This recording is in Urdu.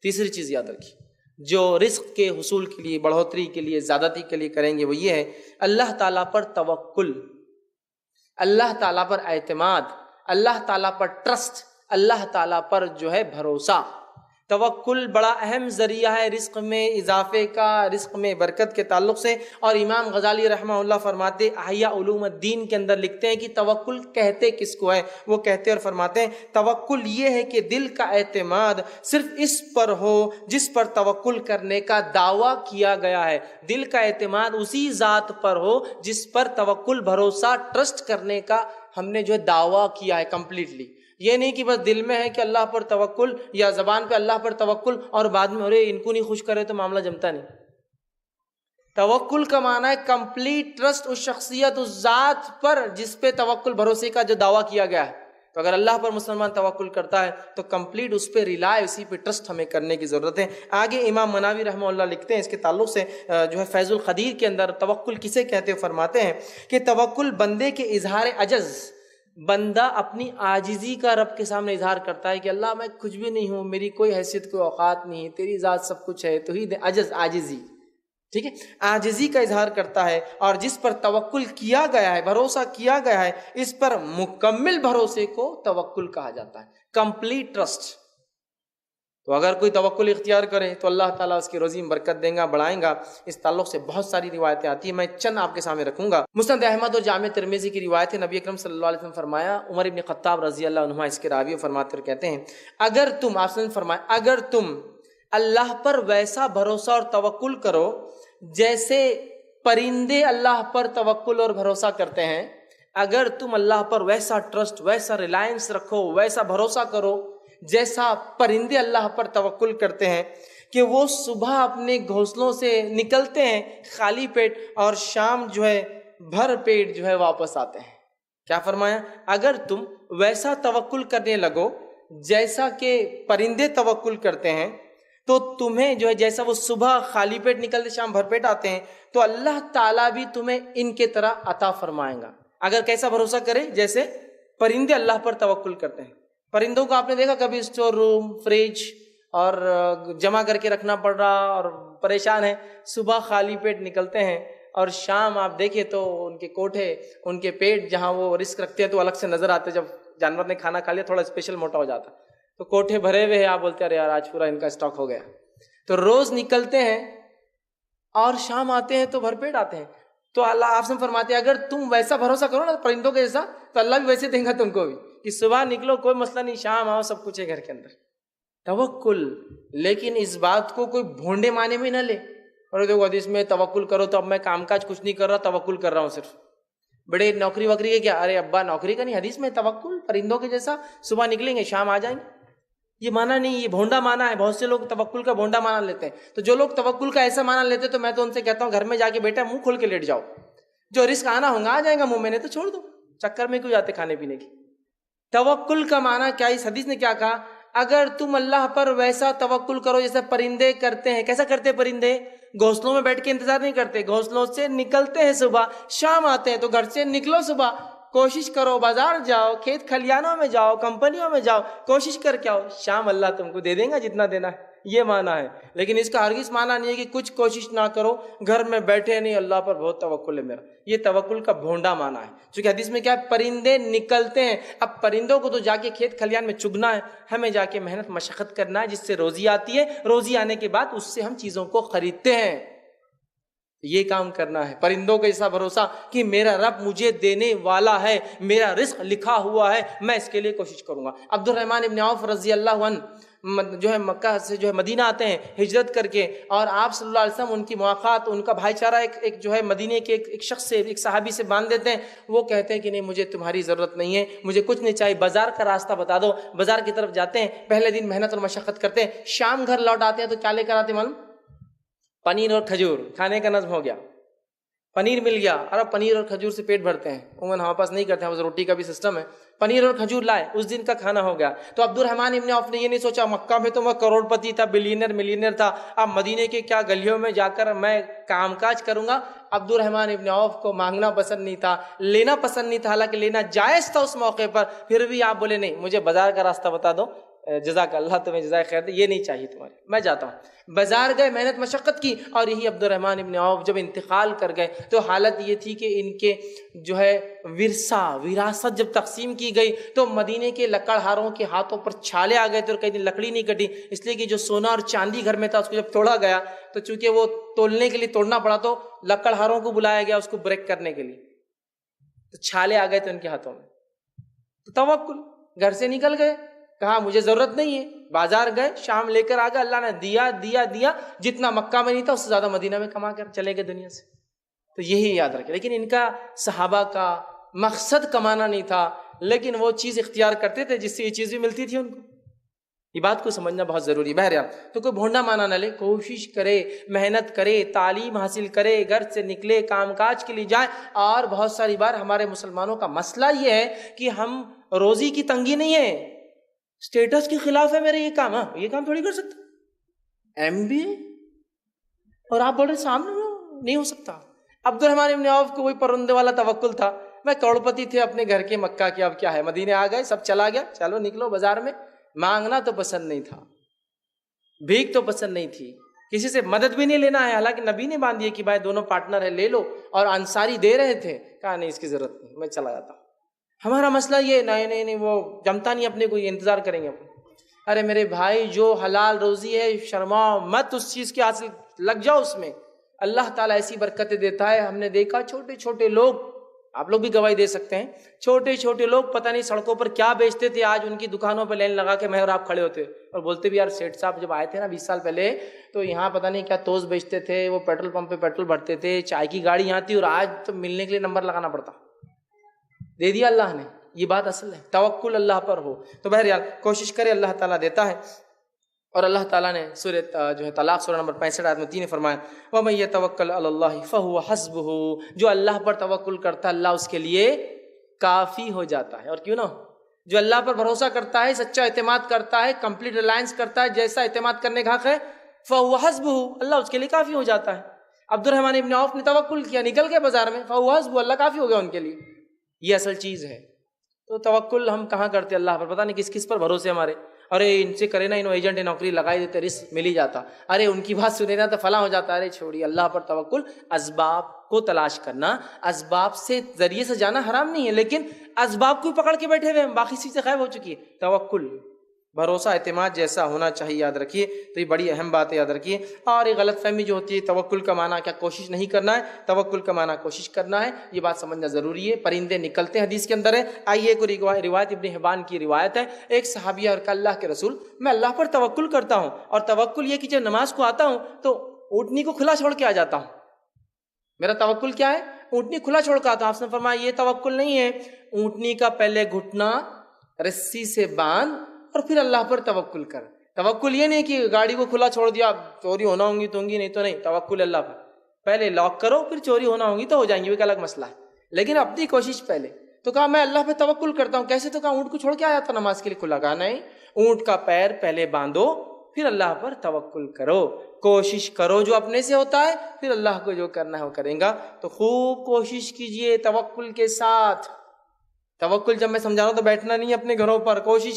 تیسری چیز یاد رکھیے، جو رزق کے حصول کے لیے، بڑھوتری کے لیے، زیادتی کے لیے کریں گے وہ یہ ہے اللہ تعالیٰ پر توکل، اللہ تعالیٰ پر اعتماد، اللہ تعالیٰ پر ٹرسٹ، اللہ تعالیٰ پر جو ہے بھروسہ۔ توکل بڑا اہم ذریعہ ہے رزق میں اضافے کا، رزق میں برکت کے تعلق سے۔ اور امام غزالی رحمہ اللہ فرماتے، احیاء علوم الدین کے اندر لکھتے ہیں کہ توکل کہتے کس کو ہے؟ وہ کہتے اور فرماتے ہیں توکل یہ ہے کہ دل کا اعتماد صرف اس پر ہو جس پر توکل کرنے کا دعویٰ کیا گیا ہے، دل کا اعتماد اسی ذات پر ہو جس پر توکل، بھروسہ، ٹرسٹ کرنے کا ہم نے جو ہے دعویٰ کیا ہے کمپلیٹلی۔ یہ نہیں کہ بس دل میں ہے کہ اللہ پر توکل، یا زبان پہ اللہ پر توکل اور بعد میں ارے ان کو نہیں خوش کرے تو معاملہ جمتا نہیں۔ توکل کا معنی ہے کمپلیٹ ٹرسٹ اس شخصیت، اس ذات پر جس پہ توکل، بھروسے کا جو دعویٰ کیا گیا ہے۔ تو اگر اللہ پر مسلمان توکل کرتا ہے تو کمپلیٹ اس پہ ریلائے، اسی پہ ٹرسٹ ہمیں کرنے کی ضرورت ہے۔ آگے امام مناوی رحمہ اللہ لکھتے ہیں اس کے تعلق سے جو ہے فیض القدیر کے اندر توکل کسے کہتے ہیں، فرماتے ہیں کہ توکل بندے کے اظہار عجز، بندہ اپنی عاجزی کا رب کے سامنے اظہار کرتا ہے کہ اللہ میں کچھ بھی نہیں ہوں، میری کوئی حیثیت، کوئی اوقات نہیں ہے، تیری ذات سب کچھ ہے، تو ہی دے، عجز، عاجزی، ٹھیک ہے، عاجزی کا اظہار کرتا ہے۔ اور جس پر توکل کیا گیا ہے، بھروسہ کیا گیا ہے، اس پر مکمل بھروسے کو توکل کہا جاتا ہے، کمپلیٹ ٹرسٹ۔ تو اگر کوئی توکل اختیار کرے تو اللہ تعالیٰ اس کی روزی میں برکت دیں گا، بڑھائیں گا۔ اس تعلق سے بہت ساری روایتیں آتی ہیں، میں چند آپ کے سامنے رکھوں گا۔ مسند احمد اور جامع ترمذی کی روایت ہے، نبی اکرم صلی اللہ علیہ وسلم فرمایا، عمر ابن خطاب رضی اللہ عنہ اس کے راوی فرماتے اور کہتے ہیں اگر تم، آپ نے فرمایا اگر تم اللہ پر ویسا بھروسہ اور توکل کرو جیسے پرندے اللہ پر توکل اور بھروسہ کرتے ہیں، اگر تم اللہ پر ویسا ٹرسٹ، ویسا ریلائنس رکھو، ویسا بھروسہ کرو جیسا پرندے اللہ پر توکل کرتے ہیں کہ وہ صبح اپنے گھونسلوں سے نکلتے ہیں خالی پیٹ اور شام جو ہے بھر پیٹ جو ہے واپس آتے ہیں۔ کیا فرمایا؟ اگر تم ویسا توکل کرنے لگو جیسا کہ پرندے توکل کرتے ہیں تو تمہیں جو ہے جیسا وہ صبح خالی پیٹ نکلتے شام بھر پیٹ آتے ہیں تو اللہ تعالیٰ بھی تمہیں ان کے طرح عطا فرمائیں گا۔ اگر کیسا بھروسہ کرے؟ جیسے پرندے اللہ پر توکل کرتے ہیں۔ پرندوں کو آپ نے دیکھا کبھی اسٹور روم، فریج اور جمع کر کے رکھنا پڑ رہا اور پریشان ہے، صبح خالی پیٹ نکلتے ہیں اور شام آپ دیکھیں تو ان کے کوٹھے، ان کے پیٹ جہاں وہ رزق رکھتے ہیں تو الگ سے نظر آتے، جب جانور نے کھانا کھا لیا تھوڑا اسپیشل موٹا ہو جاتا تو کوٹھے بھرے ہوئے ہیں، آپ بولتے ہیں ارے یار آج پورا ان کا اسٹاک ہو گیا۔ تو روز نکلتے ہیں اور شام آتے ہیں تو بھر پیٹ آتے ہیں۔ تو اللہ آپ سے فرماتے ہیں اگر تم ویسا بھروسہ کرو نا پرندوں کے جیسا تو اللہ بھی ویسے دیں گا تم کو بھی، کہ صبح نکلو کوئی مسئلہ نہیں، شام آؤ سب کچھ ہے گھر کے اندر۔ توکل، لیکن اس بات کو کوئی بھونڈے معنی میں نہ لے، اور دیکھو حدیث میں توکل کرو تو اب میں کام کاج کچھ نہیں کر رہا، توکل کر رہا ہوں صرف، بڑے نوکری وکری کے کیا، ارے ابا نوکری کا نہیں، حدیث میں توکل پرندوں کے جیسا صبح نکلیں گے شام آ جائیں گے، یہ معنی نہیں، یہ بھونڈا معنی ہے۔ بہت سے لوگ توکل کا بھونڈا معنی لیتے ہیں، تو جو لوگ توکل کا ایسا معنی لیتے تو میں تو ان سے کہتا ہوں گھر میں جا کے بیٹا منہ کھول کے لیٹ جاؤ، جو رزق آنا ہوگا آ جائے گا منہ میں، نے تو چھوڑ دو، چکر میں کیوں جاتے کھانے پینے کی۔ توکل کا معنی کیا، اس حدیث نے کیا کہا، اگر تم اللہ پر ویسا توکل کرو جیسا پرندے کرتے ہیں۔ کیسا کرتے پرندے؟ گھونسلوں میں بیٹھ کے انتظار نہیں کرتے، گھونسلوں سے نکلتے ہیں صبح، شام آتے ہیں، تو گھر سے نکلو صبح، کوشش کرو بازار جاؤ، کھیت کھلیانوں میں جاؤ، کمپنیوں میں جاؤ، کوشش کر کے آؤ، شام اللہ تم کو دے دیں گا جتنا دینا ہے، یہ معنی ہے۔ لیکن اس کا ہرگز معنی نہیں ہے کہ کچھ کوشش نہ کرو، گھر میں بیٹھے نہیں اللہ پر بہت توکل ہے میرا، یہ توکل کا بھونڈا معنی ہے۔ چونکہ حدیث میں کیا ہے، پرندے نکلتے ہیں، اب پرندوں کو تو جا کے کھیت کھلیان میں چگنا ہے، ہمیں جا کے محنت مشقت کرنا ہے جس سے روزی آتی ہے، روزی آنے کے بعد اس سے ہم چیزوں کو خریدتے ہیں، یہ کام کرنا ہے۔ پرندوں کا ایسا بھروسہ کہ میرا رب مجھے دینے والا ہے، میرا رزق لکھا ہوا ہے، میں اس کے لیے کوشش کروں گا۔ عبد الرحمن ابن عوف رضی اللہ عنہ جو ہے مکہ سے جو ہے مدینہ آتے ہیں ہجرت کر کے، اور آپ صلی اللہ علیہ وسلم ان کی مواقعات، ان کا بھائی چارہ ایک جو ہے مدینے کے ایک شخص سے، ایک صحابی سے باندھ دیتے ہیں۔ وہ کہتے ہیں کہ نہیں مجھے تمہاری ضرورت نہیں ہے، مجھے کچھ نہیں چاہیے، بازار کا راستہ بتا دو۔ بازار کی طرف جاتے ہیں، پہلے دن محنت اور مشقت کرتے ہیں، شام گھر لوٹ آتے ہیں تو کیا لے کر آتے ہیں معلوم؟ پنیر اور کھجور، کھانے کا نظم ہو گیا، پنیر مل گیا، اور اب پنیر اور کھجور سے پیٹ بھرتے ہیں، عموماً ہمارے پاس نہیں کرتے ہیں، روٹی کا بھی سسٹم ہے، پنیر اور کھجور لائے، اس دن کا کھانا ہو گیا۔ تو عبد الرحمن ابن عوف نے یہ نہیں سوچا، مکہ میں تو میں کروڑ پتی تھا، بلینر ملینر تھا، اب مدینے کے کیا گلیوں میں جا کر میں کام کاج کروں گا۔ عبد الرحمن ابن عوف کو مانگنا پسند نہیں تھا، لینا پسند نہیں تھا، حالانکہ لینا جائز تھا اس موقع پر، پھر بھی آپ بولے نہیں مجھے بازار کا راستہ بتا دو، جزاک اللہ تمہیں جزائے خیر دے، یہ نہیں چاہیے تمہارے، میں جاتا ہوں۔ بازار گئے، محنت مشقت کی، اور یہی عبد الرحمن ابن عوف جب انتقال کر گئے تو حالت یہ تھی کہ ان کے جو ہے وراثت جب تقسیم کی گئی تو مدینے کے لکڑہاروں کے ہاتھوں پر چھالے آ گئے تھے اور کئی دن لکڑی نہیں کٹی، اس لیے کہ جو سونا اور چاندی گھر میں تھا اس کو جب توڑا گیا تو چونکہ وہ تولنے کے لیے توڑنا پڑا تو لکڑہاروں کو بلایا گیا اس کو بریک کرنے کے لیے، تو چھالے آ گئے تھے ان کے ہاتھوں میں۔ تو توکل، گھر سے نکل گئے، کہا مجھے ضرورت نہیں ہے، بازار گئے، شام لے کر آ گئے، اللہ نے دیا دیا دیا، جتنا مکہ میں نہیں تھا اس سے زیادہ مدینہ میں کما کر چلے گئے دنیا سے۔ تو یہی یاد رکھے، لیکن ان کا صحابہ کا مقصد کمانا نہیں تھا، لیکن وہ چیز اختیار کرتے تھے جس سے یہ چیز بھی ملتی تھی ان کو۔ یہ بات کو سمجھنا بہت ضروری ہے۔ بہرحال تو کوئی بھونڈا مانا نہ لے، کوشش کرے، محنت کرے، تعلیم حاصل کرے، گھر سے نکلے، کام کاج کے لیے جائے۔ اور بہت ساری بار ہمارے مسلمانوں کا مسئلہ یہ ہے کہ ہم روزی کی تنگی نہیں ہے، اسٹیٹس کے خلاف ہے میرے یہ کام، ہاں یہ کام تھوڑی کر سکتا، ایم بی اے، اور آپ بول رہے سامنے نہیں ہو سکتا۔ عبد الرحمن ابن عوف کو وہی پرندے والا توکل تھا، میں کروڑپتی تھے اپنے گھر کے، مکہ کے اب کیا ہے، مدینے آ گئے، سب چلا گیا، چلو نکلو بازار میں۔ مانگنا تو پسند نہیں تھا، بھیک تو پسند نہیں تھی، کسی سے مدد بھی نہیں لینا ہے، حالانکہ نبی نے باندھ دیا کہ بھائی دونوں پارٹنر ہے لے لو، اور انصاری دے رہے تھے، کہا نہیں اس کی ضرورت نہیں، میں چلا جاتا ہوں۔ ہمارا مسئلہ یہ نہیں وہ جمتا نہیں اپنے کو، یہ انتظار کریں گے۔ ارے میرے بھائی جو حلال روزی ہے شرماؤ مت اس چیز کے حاصل، لگ جاؤ اس میں، اللہ تعالیٰ ایسی برکتیں دیتا ہے۔ ہم نے دیکھا چھوٹے چھوٹے لوگ، آپ لوگ بھی گواہی دے سکتے ہیں، چھوٹے چھوٹے لوگ پتہ نہیں سڑکوں پر کیا بیچتے تھے، آج ان کی دکانوں پہ لائن لگا کے میں اور آپ کھڑے ہوتے اور بولتے بھی یار سیٹھ صاحب جب آئے تھے نا 20 سال پہلے تو یہاں پتہ نہیں کیا توز بیچتے تھے، وہ پیٹرول پمپ پہ پیٹرول بھرتے تھے، چائے کی گاڑی یہاں تھی، اور آج تو ملنے کے لیے نمبر لگانا پڑتا۔ دے دیا اللہ نے، یہ بات اصل ہے، توکل اللہ پر ہو۔ تو بہرحال کوشش کرے، اللہ تعالیٰ دیتا ہے۔ اور اللہ تعالیٰ نے سورہ جو ہے طلاق سورہ نمبر 65 آیت میں 3 فرمایا وَمَن يَتَوَكَّلْ عَلَى اللَّهِ فَهُوَ حَسْبُهُ، جو اللہ پر توکل کرتا ہے اللہ اس کے لیے کافی ہو جاتا ہے۔ اور کیوں نہ ہو، جو اللہ پر بھروسہ کرتا ہے، سچا اعتماد کرتا ہے، کمپلیٹ ریلائنس کرتا ہے، جیسا اعتماد کرنے کا حق ہے، فَهُوَ حَسْبُهُ، اللہ اس کے لیے کافی ہو جاتا ہے۔ عبد الرحمن ابن عوف نے توکل کیا، نکل گئے بازار میں، فَهُوَ حَسْبُهُ، اللہ کافی ہو گیا ان کے لیے۔ یہ اصل چیز ہے۔ تو توکل ہم کہاں کرتے اللہ پر، پتہ نہیں کس کس پر بھروسے ہمارے، ارے ان سے کرے نا، انہوں ایجنٹ نوکری لگائی دیتے رزق مل ہی جاتا، ارے ان کی بات سنے نا تو فلاں ہو جاتا، ارے چھوڑیے اللہ پر توکل۔ اسباب کو تلاش کرنا، اسباب سے ذریعے سے جانا حرام نہیں ہے، لیکن اسباب کو پکڑ کے بیٹھے ہوئے ہیں، باقی چیزیں غائب ہو چکی ہے۔ توکل، بھروسہ، اعتماد جیسا ہونا چاہیے، یاد رکھیے۔ تو یہ بڑی اہم بات ہے، یاد رکھیے۔ اور یہ غلط فہمی جو ہوتی ہے، توکل کا معنی کیا کوشش نہیں کرنا ہے، توکل کا معنی کوشش کرنا ہے، یہ بات سمجھنا ضروری ہے۔ پرندے نکلتے ہیں، حدیث کے اندر ہے۔ آئیے ایک روایت ابن حبان کی روایت ہے، ایک صحابیہ اور اللہ کے رسول، میں اللہ پر توکل کرتا ہوں، اور توکل یہ کہ جب نماز کو آتا ہوں تو اونٹنی کو کھلا چھوڑ کے آ جاتا ہوں۔ میرا توکل کیا ہے؟ اونٹنی کھلا چھوڑ کے آتا ہوں۔ آپ نے فرمایا یہ توکل نہیں ہے، اونٹنی کا پہلے گھٹنا رسی سے باندھ اور پھر اللہ پر توکل کر۔ توکل یہ نہیں کہ گاڑی کو کھلا چھوڑ دیا، چوری ہونا ہوں گی تو ہوں گی، نہیں تو نہیں۔ توکل اللہ پر، پہلے لاک کرو پھر چوری ہونا ہوں گی تو ہو جائیں گی، وہ ایک الگ مسئلہ ہے، لیکن اپنی کوشش پہلے۔ تو کہا میں اللہ پہ توکل کرتا ہوں، کیسے؟ تو کہا اونٹ کو چھوڑ کے آیا تھا نماز کے لیے کھلا، کہا نہیں، اونٹ کا پیر پہلے باندھو پھر اللہ پر توکل کرو، کوشش کرو جو اپنے سے ہوتا ہے، پھر اللہ کو جو کرنا ہے وہ کریں گا۔ تو خوب کوشش کیجئے توکل کے ساتھ۔ توکل جب میں سمجھا رہا ہوں تو بیٹھنا نہیں اپنے گھروں پر، کوشش